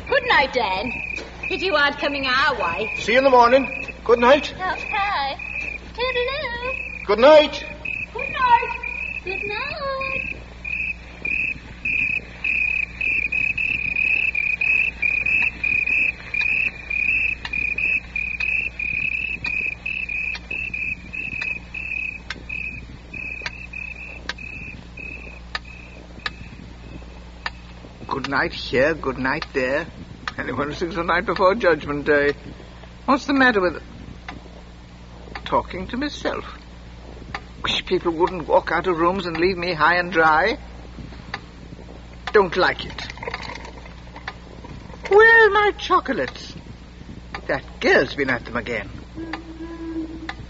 Good night, Dan. Pity you aren't coming our way. See you in the morning. Good night. Okay. Toodaloo. Good night. Good night. Good night. Good night here, good night there. Anyone who sings the night before Judgment Day. What's the matter with... Talking to myself. Wish people wouldn't walk out of rooms and leave me high and dry. Don't like it. Where are my chocolates? That girl's been at them again.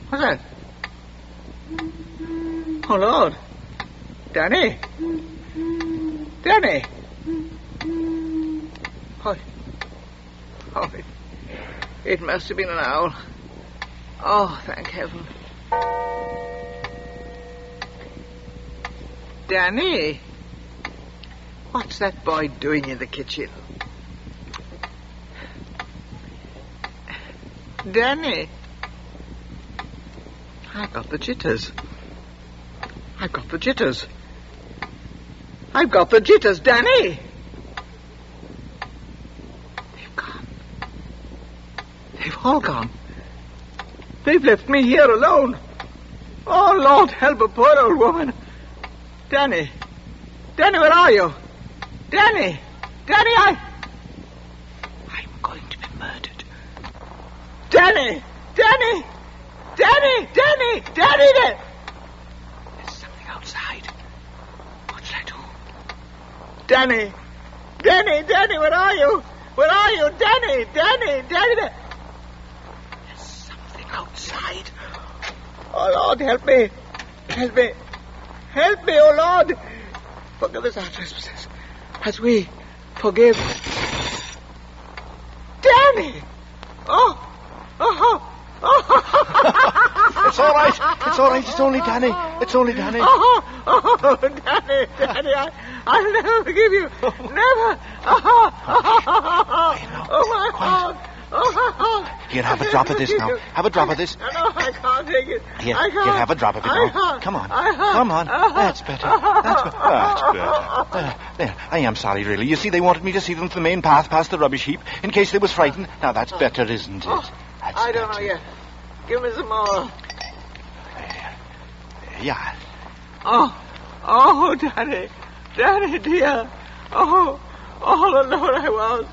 What's that? Oh, Lord. Danny. Danny. Oh, it must have been an owl. Oh, thank heaven. Danny, what's that boy doing in the kitchen? Danny, I've got the jitters. I've got the jitters. I've got the jitters, Danny. They've gone. They've all gone. They've left me here alone. Oh, Lord, help a poor old woman. Danny. Danny, where are you? Danny. Danny, I'm going to be murdered. Danny. Danny. Danny. Danny. Danny. There's something outside. What shall I do? Danny. Danny. Danny, where are you? Where are you? Danny. Danny. Danny. There's something outside. Oh, Lord, help me. Help me. Help me, oh Lord. Forgive us our trespasses as we forgive. Danny! Oh! It's all right. It's all right. It's only Danny. It's only Danny. Danny, Danny, I'll never forgive you. Never. Oh, my heart. Here, have a drop of this now. Have a drop of this. No, I can't take it. Here, I can't. here, have a drop of it now. Come on. Come on. That's better. That's better. That's better. There. I am sorry, really. You see, they wanted me to see them to the main path past the rubbish heap in case they was frightened. Now, that's better, isn't it? That's I don't know yet. Give me some more. Yeah. Oh, Danny. Danny, dear. Oh, all alone I was.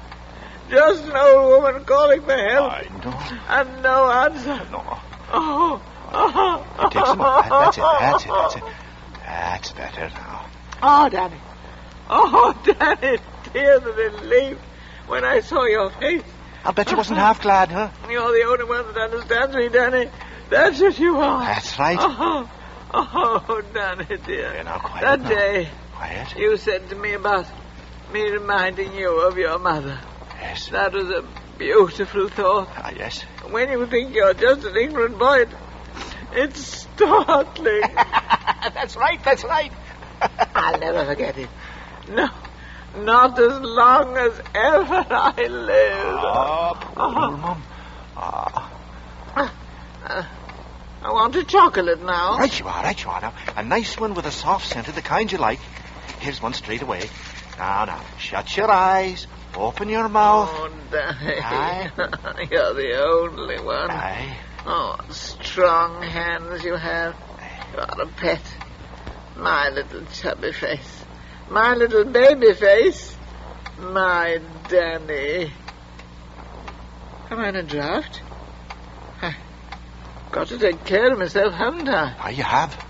Just an old woman calling for help. I know. And no answer. No. Oh. Take some more. That's it. That's it. That's it. That's better now. Oh, Danny. Oh, Danny. Tears of relief when I saw your face. I'll bet you wasn't half glad, huh? You're the only one that understands me, Danny. That's what you are. That's right. Oh, Danny, dear. Yeah, now, quiet that now. day Quiet. you said to me about me reminding you of your mother. Yes. That was a beautiful thought. Ah, yes. When you think you're just an ignorant boy, it's startling. That's right. That's right. I'll never forget it. No, not as long as ever I live. Oh, poor Mum. I want a chocolate now. Right you are now. A nice one with a soft scent of the kind you like. Here's one straight away. Now, shut your eyes. Open your mouth. Oh, Danny. Aye. You're the only one. Aye. Oh, strong hands you have. You're a pet. My little chubby face. My little baby face. My Danny. Am I in a draft? I've got to take care of myself, haven't I? Aye, you have.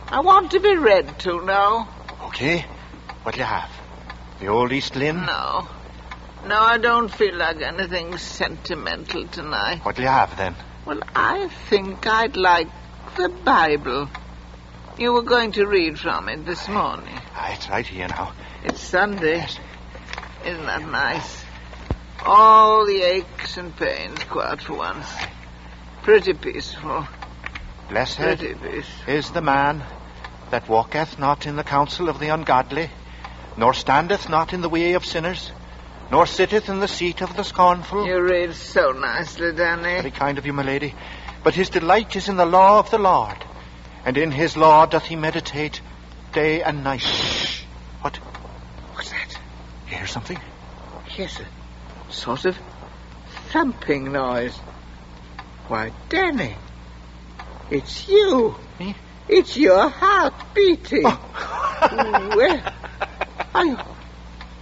I want to be read to now. Okay. What'll you have? The old East Lynn? No, I don't feel like anything sentimental tonight. What'll you have, then? Well, I think I'd like the Bible. You were going to read from it this morning. Aye, it's right here now. It's Sunday. Yes. Isn't that nice? All the aches and pains quiet for once. Pretty peaceful. Blessed Pretty peaceful. is the man that walketh not in the counsel of the ungodly, nor standeth not in the way of sinners, nor sitteth in the seat of the scornful. You read so nicely, Danny. Very kind of you, my lady. But his delight is in the law of the Lord, and in his law doth he meditate day and night. Shh. What? What's that? You hear something? Yes, a sort of thumping noise. Why, Danny, it's you. Me? It's your heart beating. Oh. Well,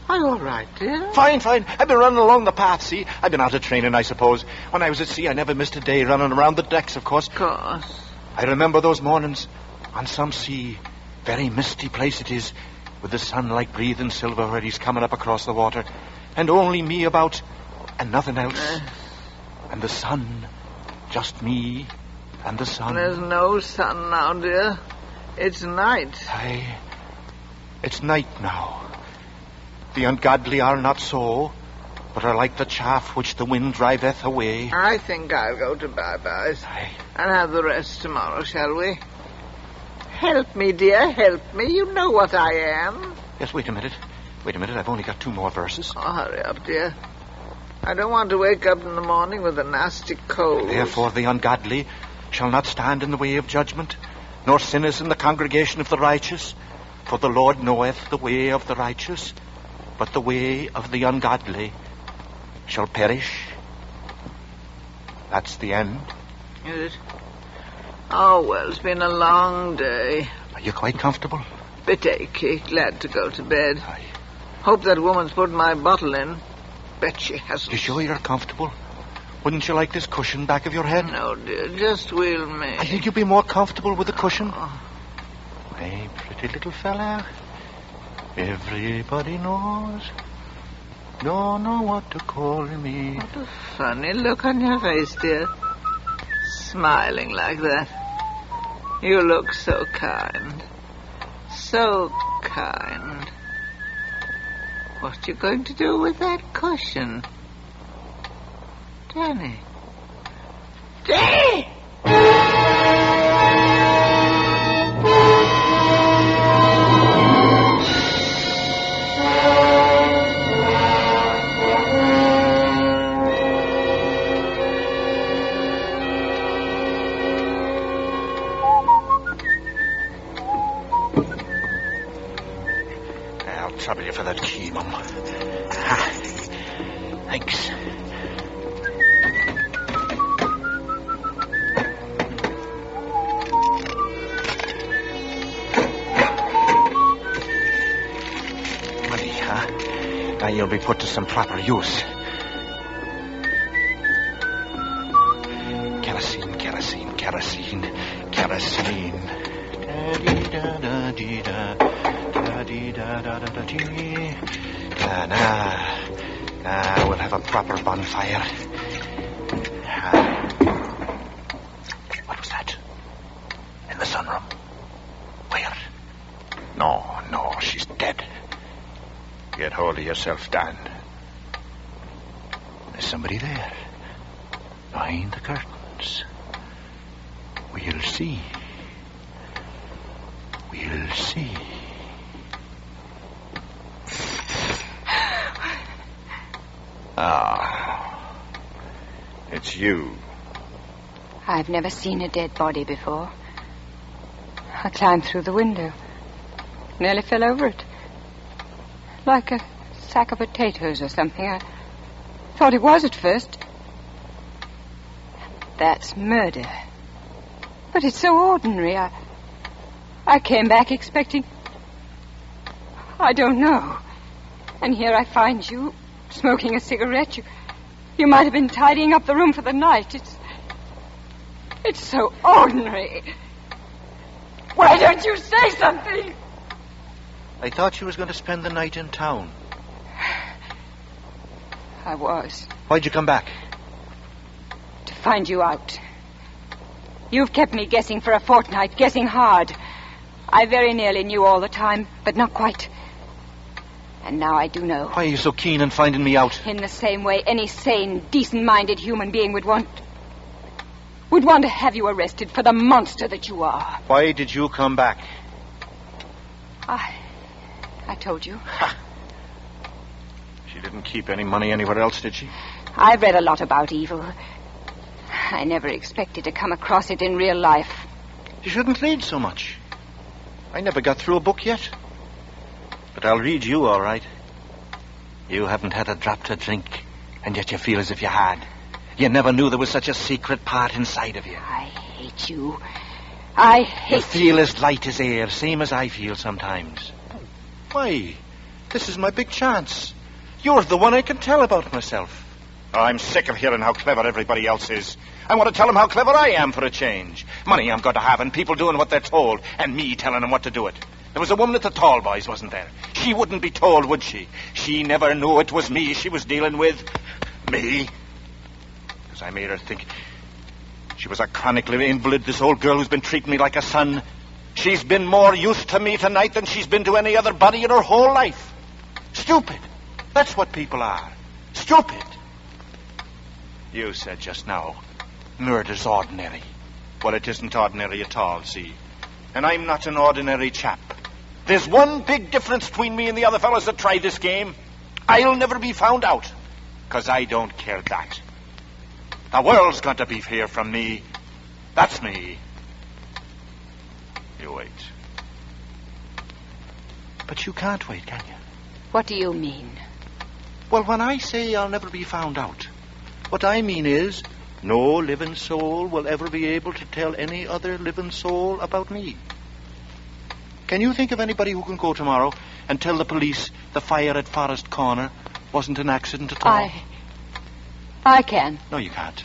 are you all right, dear? Fine. I've been running along the path, see? I've been out of training, I suppose. When I was at sea, I never missed a day running around the decks, of course. Of course. I remember those mornings on some sea. Very misty place it is, with the sun like breathing silver where he's coming up across the water. And only me about, and nothing else. And the sun, just me and the sun. There's no sun now, dear. It's night. Aye, it's night now. The ungodly are not so, but are like the chaff which the wind driveth away. I think I'll go to bye-byes. Aye. And have the rest tomorrow, shall we? Help me, dear, help me. You know what I am. Yes, wait a minute. I've only got 2 more verses. Oh, hurry up, dear. I don't want to wake up in the morning with a nasty cold. Therefore the ungodly shall not stand in the way of judgment, nor sinners in the congregation of the righteous. For the Lord knoweth the way of the righteous, but the way of the ungodly shall perish. That's the end. Is it? Oh, well, it's been a long day. Are you quite comfortable? Bit achy. Glad to go to bed. Aye. Hope that woman's put my bottle in. Bet she hasn't. You sure you're comfortable? Wouldn't you like this cushion back of your head? No, dear. Just wheel me. I think you'd be more comfortable with the cushion. Oh. My pretty little fella. Everybody knows. Don't know what to call me. What a funny look on your face, dear. Smiling like that. You look so kind. So kind. What you going to do with that cushion? Danny. Danny! I'll trouble you for that key, Mum. Ah, thanks. Money, huh? Now you'll be put to some proper use. Kerosene. Now we'll have a proper bonfire. What was that? In the sunroom? Where? No, she's dead. Get hold of yourself, Dan. There's somebody there. Behind the curtains. We'll see. Ah, it's you. I've never seen a dead body before. I climbed through the window. Nearly fell over it. Like a sack of potatoes or something. I thought it was at first. That's murder. But it's so ordinary. I came back expecting... I don't know. And here I find you smoking a cigarette. You might have been tidying up the room for the night. It's so ordinary. Why don't you say something? I thought you was going to spend the night in town. I was. Why'd you come back? To find you out. You've kept me guessing for a fortnight, guessing hard. I very nearly knew all the time, but not quite. And now I do know. Why are you so keen on finding me out? In the same way any sane, decent-minded human being would want to have you arrested for the monster that you are. Why did you come back? I told you. Ha! She didn't keep any money anywhere else, did she? I've read a lot about evil. I never expected to come across it in real life. You shouldn't read so much. I never got through a book yet. But I'll read you, all right. You haven't had a drop to drink, and yet you feel as if you had. You never knew there was such a secret part inside of you. I hate you. I hate you. Feel as light as air, same as I feel sometimes. Why? This is my big chance. You're the one I can tell about myself. I'm sick of hearing how clever everybody else is. I want to tell them how clever I am for a change. Money I'm going to have and people doing what they're told, and me telling them what to do it. There was a woman at the Tall Boys, wasn't there? She wouldn't be told, would she? She never knew it was me she was dealing with. Me? Because I made her think she was a chronically invalid, this old girl who's been treating me like a son. She's been more use to me tonight than she's been to any other body in her whole life. Stupid. That's what people are. Stupid. You said just now, murder's ordinary. Well, it isn't ordinary at all, see? And I'm not an ordinary chap. There's one big difference between me and the other fellows that try this game. I'll never be found out, because I don't care that. The world's going to be here from me. That's me. You wait. But you can't wait, can you? What do you mean? Well, when I say I'll never be found out, what I mean is no living soul will ever be able to tell any other living soul about me. Can you think of anybody who can go tomorrow and tell the police the fire at Forest Corner wasn't an accident at all? I can. No, you can't.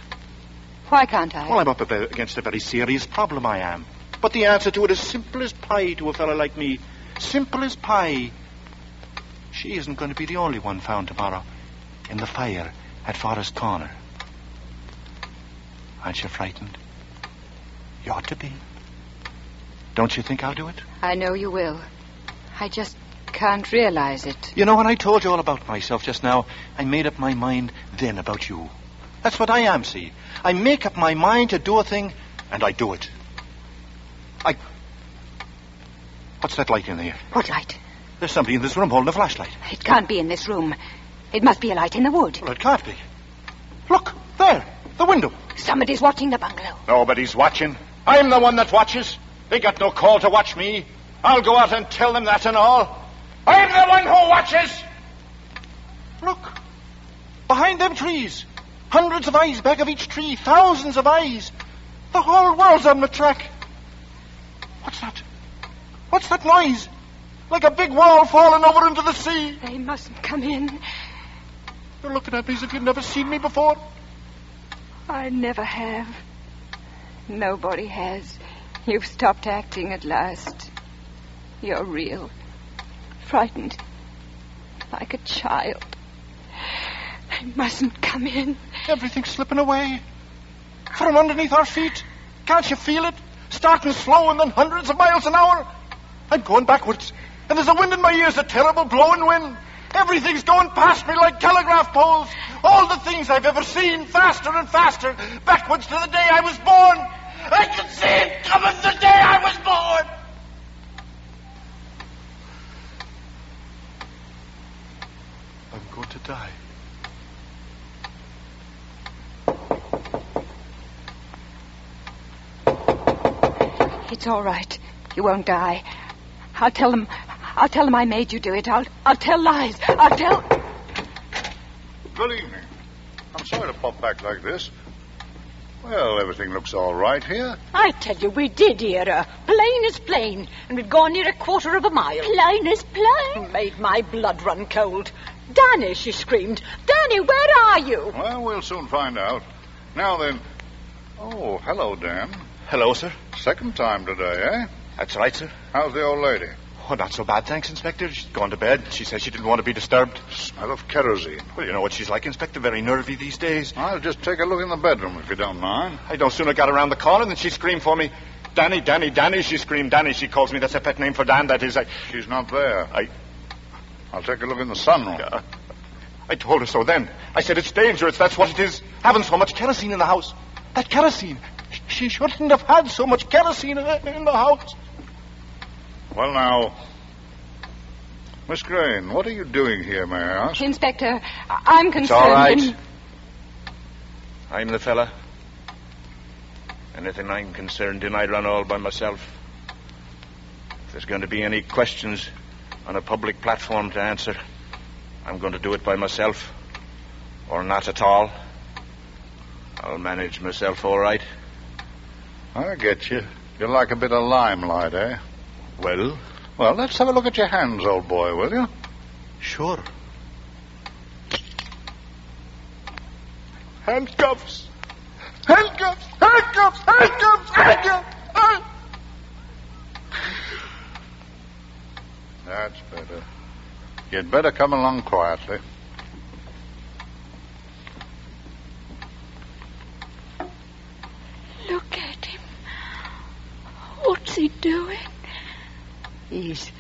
Why can't I? Well, I'm up against a very serious problem, I am. But the answer to it is simple as pie to a fellow like me. Simple as pie. She isn't going to be the only one found tomorrow in the fire at Forest Corner. Aren't you frightened? You ought to be. Don't you think I'll do it? I know you will. I just can't realize it. You know, when I told you all about myself just now, I made up my mind then about you. That's what I am, see. I make up my mind to do a thing, and I do it. What's that light in there? What light? There's somebody in this room holding a flashlight. It can't be in this room. It must be a light in the wood. Well, it can't be. Look, there, the window. Somebody's watching the bungalow. Nobody's watching. I'm the one that watches. They got no call to watch me. I'll go out and tell them that and all. I'm the one who watches. Look, behind them trees. Hundreds of eyes back of each tree. Thousands of eyes. The whole world's on the track. What's that? What's that noise? Like a big wall falling over into the sea. They mustn't come in. You're looking at me as if you'd never seen me before. I never have. Nobody has. You've stopped acting at last. You're real. Frightened. Like a child. They mustn't come in. Everything's slipping away. From underneath our feet. Can't you feel it? Starting slow and then hundreds of miles an hour. I'm going backwards. And there's a wind in my ears, a terrible blowing wind. Everything's going past me like telegraph poles. All the things I've ever seen, faster and faster, backwards to the day I was born. I can see it coming the day I was born. I'm going to die. It's all right. You won't die. I'll tell them I made you do it. I'll tell lies. I'll tell... Good evening. I'm sorry to pop back like this. Well, everything looks all right here. I tell you, we did hear her. Plain as plain. And we'd gone near a quarter of a mile. Plain as plain. Made my blood run cold. Danny, she screamed. Danny, where are you? Well, we'll soon find out. Now then. Oh, hello, Dan. Hello, sir. Second time today, eh? That's right, sir. How's the old lady? Oh, not so bad, thanks, Inspector. She's gone to bed. She says she didn't want to be disturbed. Smell of kerosene. Well, you know what she's like, Inspector. Very nervy these days. I'll just take a look in the bedroom, if you don't mind. I no sooner got around the corner than she screamed for me. Danny, Danny, Danny, she screamed. Danny, she calls me. That's a pet name for Dan, that is. She's not there. I'll take a look in the sunroom. I told her so then. I said it's dangerous, that's what it is. Having so much kerosene in the house. That kerosene. She shouldn't have had so much kerosene in the house. Well, now, Miss Crane, what are you doing here, may I ask? Inspector, I'm concerned... It's all right. I'm the fella. Anything I'm concerned in, I run all by myself. If there's going to be any questions on a public platform to answer, I'm going to do it by myself. Or not at all. I'll manage myself all right. I get you. You like a bit of limelight, eh? Well, let's have a look at your hands, old boy, will you? sure. Handcuffs! Handcuffs! Handcuffs! Handcuffs! Handcuffs! That's better. You'd better come along quietly. Look at him. What's he doing? He's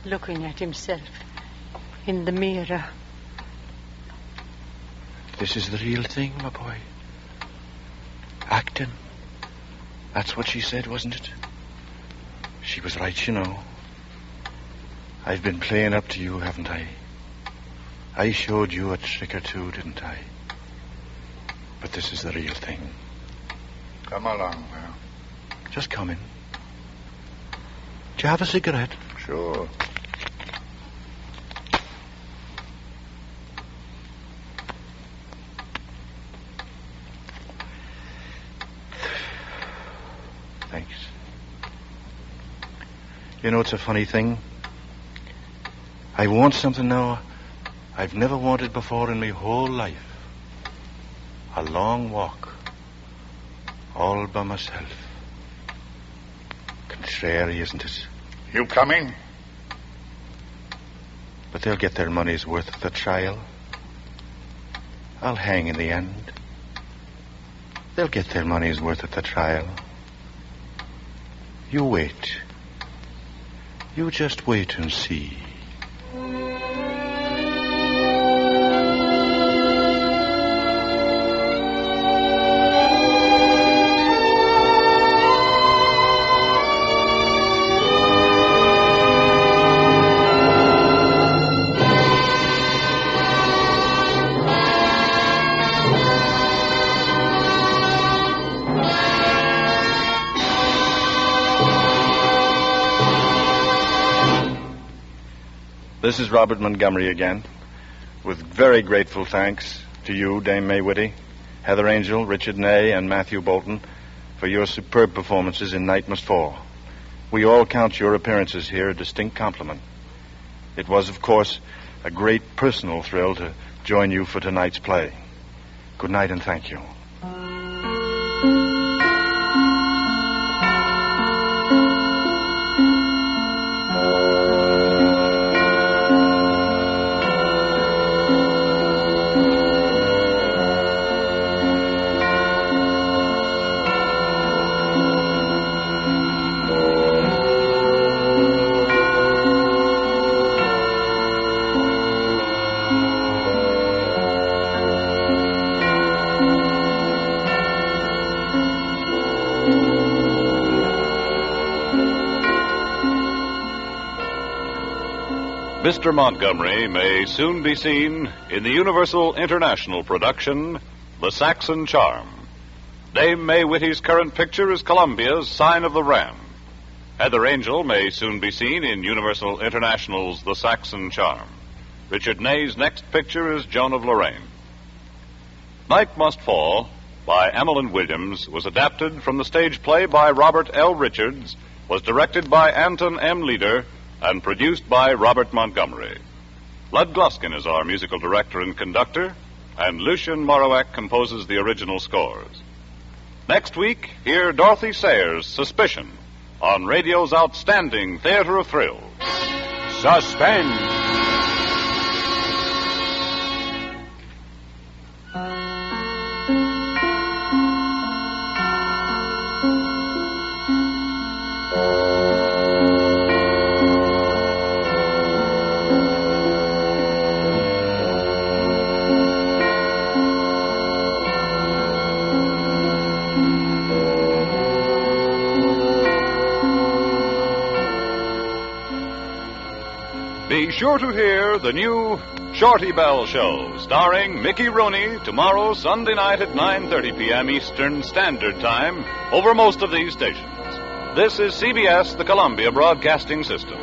looking at himself in the mirror. This is the real thing, my boy. Acting. That's what she said, wasn't it? She was right, you know. I've been playing up to you, haven't I? I showed you a trick or two, didn't I? But this is the real thing. Come along now. Just come in. Do you have a cigarette? Sure. Thanks. You know, it's a funny thing. I want something now I've never wanted before in my whole life. A long walk. All by myself. Contrary, isn't it? You coming? But they'll get their money's worth at the trial. I'll hang in the end. They'll get their money's worth at the trial. You wait. You just wait and see. This is Robert Montgomery again, with very grateful thanks to you, Dame May Whitty, Heather Angel, Richard Ney, and Matthew Bolton for your superb performances in Night Must Fall. We all count your appearances here a distinct compliment. It was, of course, a great personal thrill to join you for tonight's play. Good night and thank you. Mr. Montgomery may soon be seen in the Universal International production, The Saxon Charm. Dame May Whitty's current picture is Columbia's Sign of the Ram. Heather Angel may soon be seen in Universal International's The Saxon Charm. Richard Ney's next picture is Joan of Lorraine. Night Must Fall, by Emmeline Williams, was adapted from the stage play by Robert L. Richards, was directed by Anton M. Leader, and produced by Robert Montgomery. Lud Gluskin is our musical director and conductor, and Lucien Morawek composes the original scores. Next week, hear Dorothy Sayers' Suspicion on radio's outstanding theater of thrills. Suspense. Be sure to hear the new Shorty Bell Show, starring Mickey Rooney, tomorrow, Sunday night at 9:30 p.m. Eastern Standard Time, over most of these stations. This is CBS, the Columbia Broadcasting System.